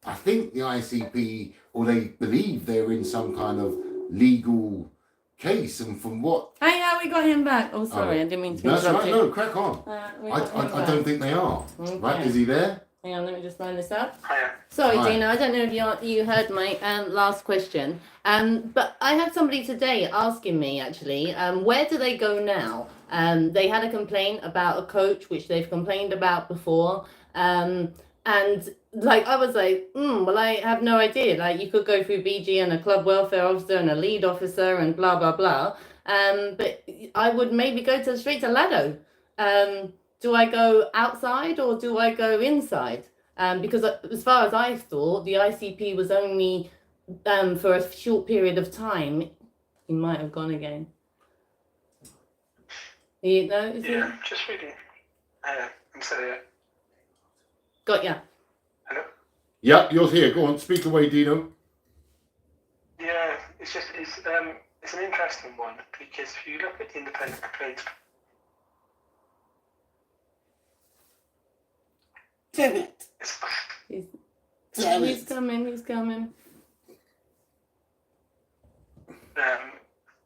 I think the ICP, or they believe they're in some kind of legal case, and from what... Hey, yeah, we got him back. Oh, sorry, I didn't mean to That's interrupt right, you. no, crack on. I don't think they are. Okay. Right, is he there? Hang on, let me just line this up. Hiya. Sorry, Hi. Dino, I don't know if you heard my last question. But I had somebody today asking me, actually, where do they go now? They had a complaint about a coach, which they've complained about before. And like, I was like, well, I have no idea. Like, you could go through BG and a club welfare officer and a lead officer and blah, blah, blah. But I would maybe go straight to Lado. Do I go outside or do I go inside? Because as far as I thought, the ICP was only for a short period of time. He might have gone again. You know? Yeah, just reading. I'm still here. Got ya. Hello? Yeah, you're here. Go on, speak away, Dino. Yeah, it's an interesting one because if you look at the independent complaints. Damn it. He's coming.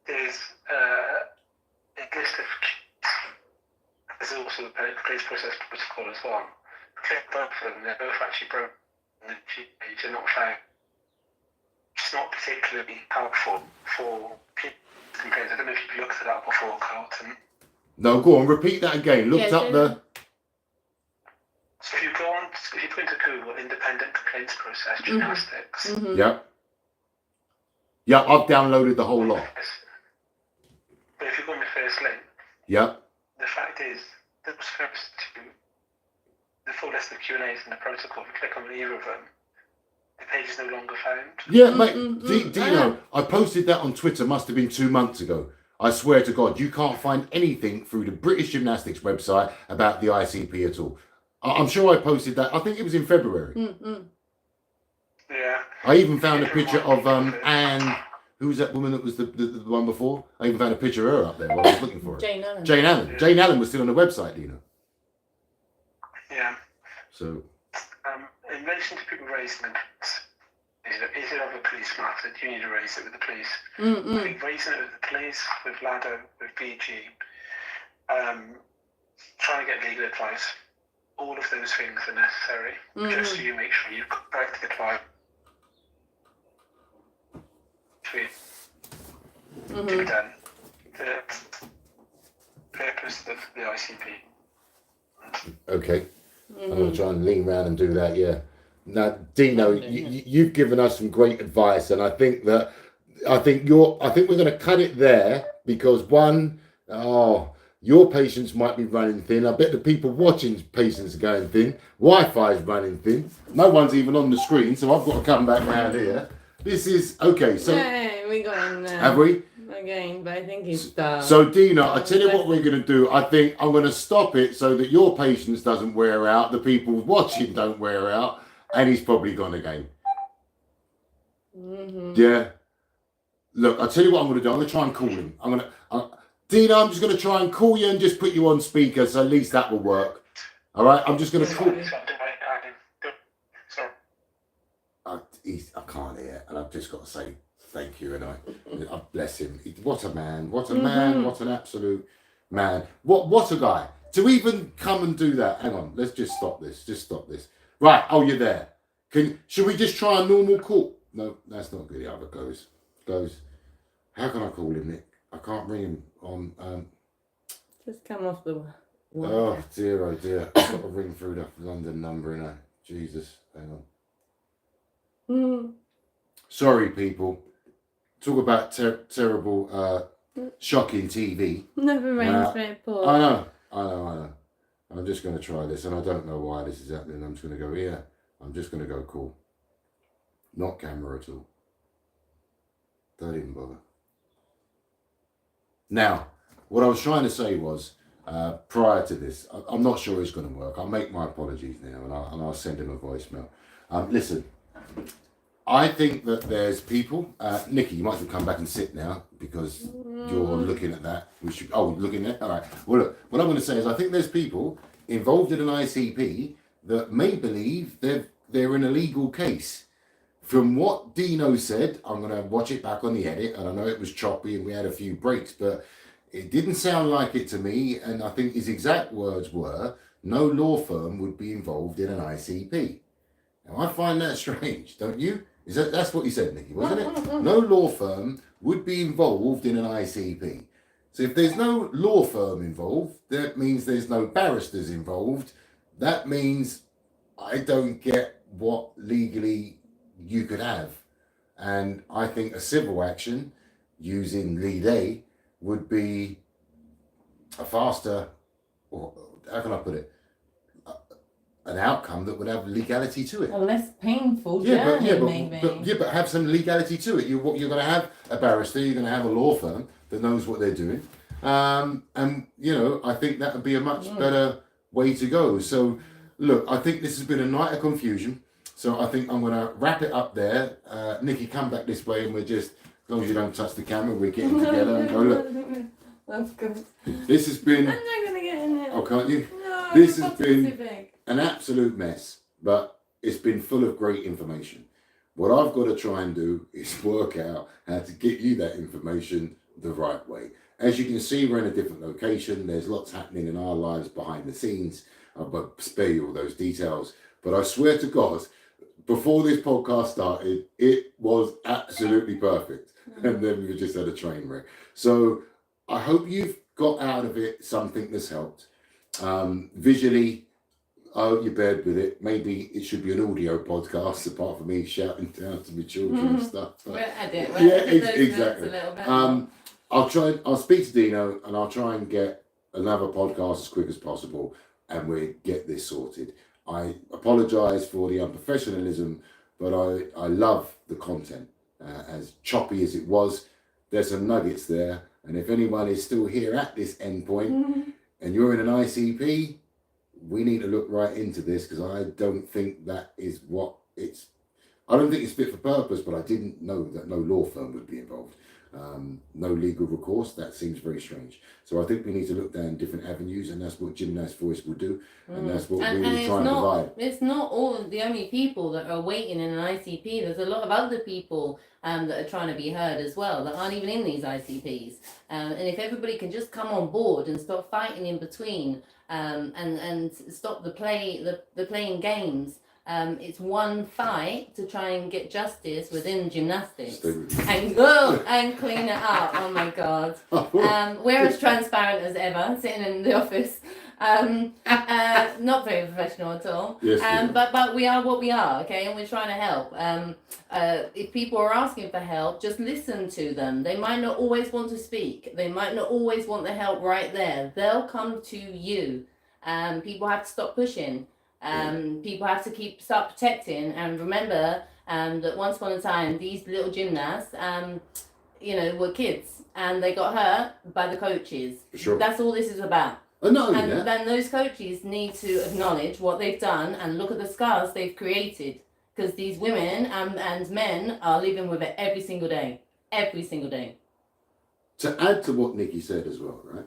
There's a list of. There's also the police process protocol as well. Both of them, they're both actually broken. The page are not found. It's not particularly helpful for people complaints. I don't know if you've looked at that before, Carlton. No, go on, repeat that again. Looked up the... So if you go into Google, independent complaints process, gymnastics. Mm-hmm. Yeah, I've downloaded the whole lot. But if you go on the first link, Yeah. the fact is, those first two, the full list of Q&As and the protocol, if you click on either of them, the page is no longer found. Yeah, mate, Dino, I posted that on Twitter, must have been 2 months ago. I swear to God, you can't find anything through the British Gymnastics website about the ICP at all. I'm sure I posted that, I think it was in February. Yeah. I even found a picture of Anne, who was that woman that was the one before? I even found a picture of her up there while I was looking for her. Jane Allen. Jane Allen. Jane Allen was still on the website, Dino. Yeah. So... in relation to people raising it, is it of a police matter? Do you need to raise it with the police? I think raising it with the police, with LADO, with BG, trying to get legal advice, all of those things are necessary, just so you make sure you correct the client. To be done. The purpose of the ICP. Okay. I'm going to try and lean around and do that, yeah. Now, Dino, you've given us some great advice, and I think we're going to cut it there because your patience might be running thin. I bet the people watching's patience are going thin. Wi-Fi is running thin. No one's even on the screen, so I've got to come back round here. This is okay. So hey, we got him now. have we? Again, but I think he's done. So Dino, I tell you what we're going to do. I think I'm going to stop it so that your patience doesn't wear out, the people watching don't wear out, and he's probably gone again. Yeah. Look, I'll tell you what I'm going to do. I'm going to try and call him. Dino, I'm just going to try and call you and just put you on speaker, so at least that will work. All right, I'm just going to call. I can't hear, and I've just got to say thank you, and I bless him. What a man! What a man! What an absolute man! What a guy to even come and do that. Hang on, let's just stop this. Just stop this. Right. Oh, you're there. Should we just try a normal call? No, that's not good. The other goes. How can I call him, Nick? I can't ring him on. Just come off the. Oh dear, oh dear! I've got to ring through the London number, and Jesus, hang on. Sorry, people. Talk about terrible, shocking TV. Never rains, very poor. I know. I know. I'm just going to try this, and I don't know why this is happening. I'm just going to go here. I'm just going to go cool. Not camera at all. Don't even bother. Now, what I was trying to say was, prior to this, I'm not sure it's going to work. I'll make my apologies now, and I'll send him a voicemail. Listen, I think that there's people. Nikki, you might have to come back and sit now because you're looking at that. Looking at. All right. Well, look. What I'm going to say is, I think there's people involved in an ICP that may believe they're in a legal case. From what Dino said, I'm going to watch it back on the edit, and I know it was choppy and we had a few breaks, but it didn't sound like it to me. And I think his exact words were, no law firm would be involved in an ICP. Now, I find that strange, don't you? That's what he said, Nikki, wasn't it? No law firm would be involved in an ICP. So if there's no law firm involved, that means there's no barristers involved. That means I don't get what legally you could have. And I think a civil action using Leigh would be a faster, or how can I put it, an outcome that would have legality to it. A less painful journey, maybe. But have some legality to it. You're going to have a barrister, you're going to have a law firm that knows what they're doing. And, I think that would be a much better way to go. So, look, I think this has been a night of confusion. So I think I'm going to wrap it up there. Nikki, come back this way, and we're just, as long as you don't touch the camera, we're getting together and go, look. That's good. This has been... I'm not going to get in there. Oh, can't you? No, this has been an absolute mess, but it's been full of great information. What I've got to try and do is work out how to get you that information the right way. As you can see, we're in a different location. There's lots happening in our lives behind the scenes. I won't spare you all those details. But I swear to God, before this podcast started, it was absolutely perfect. And then we just had a train wreck. So I hope you've got out of it something that's helped. Visually, I hope you bear with it. Maybe it should be an audio podcast, apart from me shouting down to my children and stuff. But, we'll edit. Exactly. I'll speak to Dino, and I'll try and get another podcast as quick as possible, and we'll get this sorted. I apologise for the unprofessionalism, but I love the content. As choppy as it was, there's some nuggets there. And if anyone is still here at this end point and you're in an ICP, we need to look right into this, because I don't think that is what it's... I don't think it's fit for purpose, but I didn't know that no law firm would be involved. No legal recourse. That seems very strange. So I think we need to look down different avenues, and that's what Gymnasts Voice will do, and that's what we will try and provide. It's not all the only people that are waiting in an ICP. There's a lot of other people that are trying to be heard as well, that aren't even in these ICPs. And if everybody can just come on board and stop fighting in between, and stop the playing games. It's one fight to try and get justice within gymnastics and go and clean it up. Oh my God. We're as transparent as ever, sitting in the office. Not very professional at all. Yes, but we are what we are, okay? And we're trying to help. If people are asking for help, just listen to them. They might not always want to speak. They might not always want the help right there. They'll come to you. People have to stop pushing. People have to start protecting, and remember that once upon a time these little gymnasts were kids, and they got hurt by the coaches. Sure. That's all this is about. And then those coaches need to acknowledge what they've done and look at the scars they've created, because these women and men are living with it every single day. To add to what Nikki said as well, right?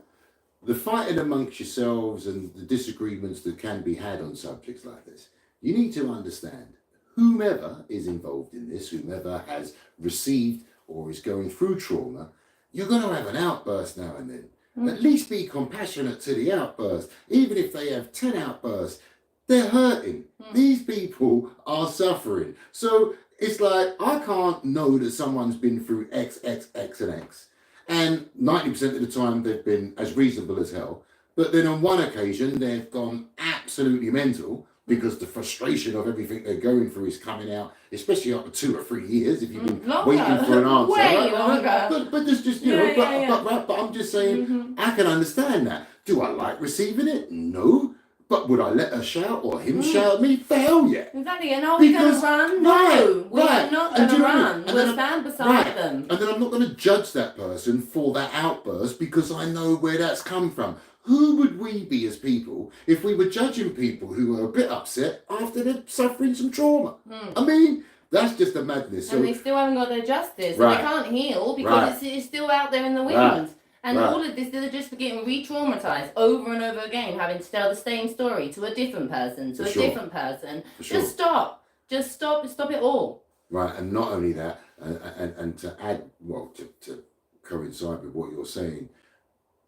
The fighting amongst yourselves and the disagreements that can be had on subjects like this, you need to understand whomever is involved in this, whomever has received or is going through trauma, you're going to have an outburst now and then. At least be compassionate to the outburst. Even if they have 10 outbursts, they're hurting. These people are suffering. So it's like, I can't know that someone's been through X, X, X, and X. And 90% of the time they've been as reasonable as hell. But then on one occasion they've gone absolutely mental, because the frustration of everything they're going through is coming out, especially after 2 or 3 years if you've been waiting for an answer. Way longer. But there's just, but I'm just saying, I can understand that. Do I like receiving it? No. But would I let her shout or him shout at me? For hell yeah. Exactly. And are we going to run? No. We are not going to run. We'll stand beside them. And then I'm not going to judge that person for that outburst because I know where that's come from. Who would we be as people if we were judging people who were a bit upset after they're suffering some trauma? I mean, that's just a madness. And they still haven't got their justice. Right. And they can't heal because it's still out there in the wind. Right. And all of this, they're just getting re-traumatized over and over again, having to tell the same story to a different person, different person. Just stop. Just stop it all. Right, and not only that, and to add, well, to coincide with what you're saying,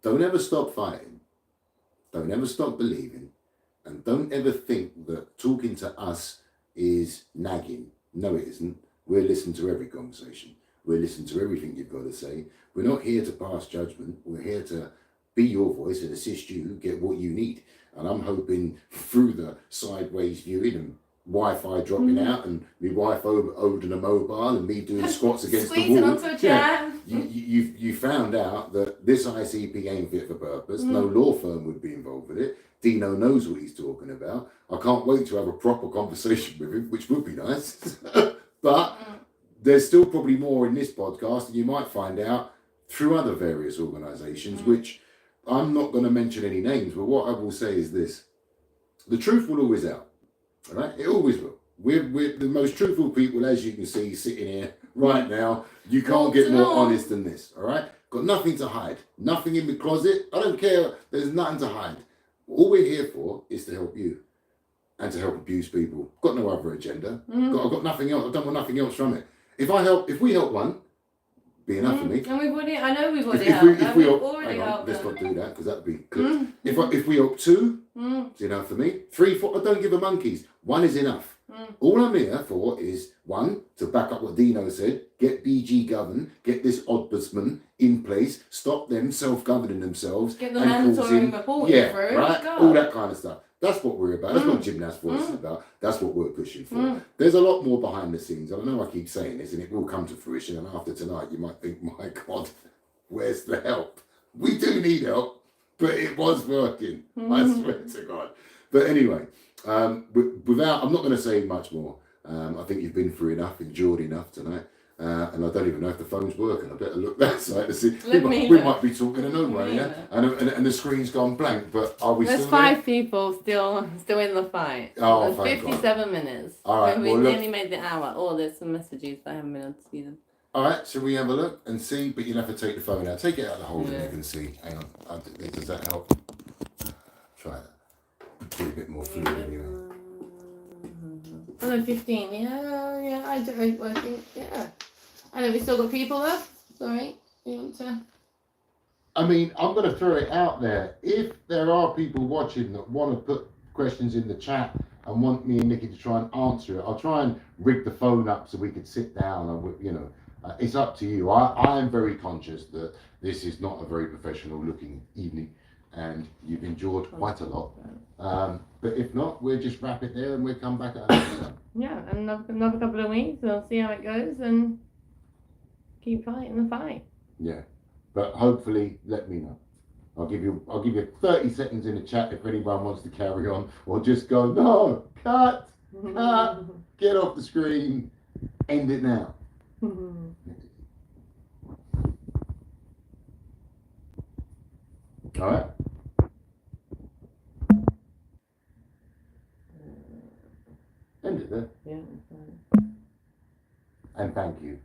don't ever stop fighting. Don't ever stop believing. And don't ever think that talking to us is nagging. No, it isn't. We're listening to every conversation. We're listening to everything you've got to say. We're not here to pass judgment. We're here to be your voice and assist you get what you need. And I'm hoping through the sideways viewing and Wi-Fi dropping out and my wife over to the mobile and me doing squats against the wall. Onto a chair. You found out that this ICP ain't fit for purpose. No law firm would be involved with it. Dino knows what he's talking about. I can't wait to have a proper conversation with him, which would be nice. But there's still probably more in this podcast, and you might find out through other various organisations, which I'm not going to mention any names, but what I will say is this. The truth will always out, all right? It always will. We're the most truthful people, as you can see, sitting here right now. You can't get more honest than this, all right? Got nothing to hide. Nothing in the closet. I don't care. There's nothing to hide. All we're here for is to help you and to help abuse people. Got no other agenda. I've got nothing else. I don't want nothing else from it. If we help one, be enough for me. And I know we've already helped. Let's not do that because that'd be good. If we help two, it's enough for me. 3, 4, I don't give a monkeys. 1 is enough. All I'm here for is 1, to back up what Dino said, get BG governed, get this ombudsman in place, stop them self-governing themselves. Get the mandatory reporting through. Right? All that kind of stuff. That's what we're about. That's what Gymnasts Voice is about. That's what we're pushing for. There's a lot more behind the scenes. I know I keep saying this and it will come to fruition. And after tonight, you might think, my God, where's the help? We do need help, but it was working. I swear to God. But anyway, I'm not going to say much more. I think you've been through enough, endured enough tonight. And I don't even know if the phone's working. I better look that side to see. We might be talking in no way, yeah. And the screen's gone blank. But are we? There's still 5 people still in the fight. Oh, there's 57 minutes. All right, we nearly made the hour. Oh, there's some messages I haven't been able to see them. All right, shall we have a look and see? But you'll have to take the phone out. Take it out of the holder and you can see. Hang on. Does that help? Try that. Be a bit more fluid anyway. Oh no, 15. Yeah. I think. Yeah. I know we still got people left. Sorry. You want to? I mean, I'm going to throw it out there. If there are people watching that want to put questions in the chat and want me and Nikki to try and answer it, I'll try and rig the phone up so we could sit down and, it's up to you. I am very conscious that this is not a very professional looking evening and you've endured quite a lot. But if not, we'll just wrap it there and we'll come back at another time. Yeah, another couple of weeks. We'll see how it goes and keep fighting the fight. Yeah, but hopefully, let me know. I'll give you 30 seconds in the chat if anyone wants to carry on, or just go no, cut, get off the screen, end it now. All right. End it there. Yeah. And thank you.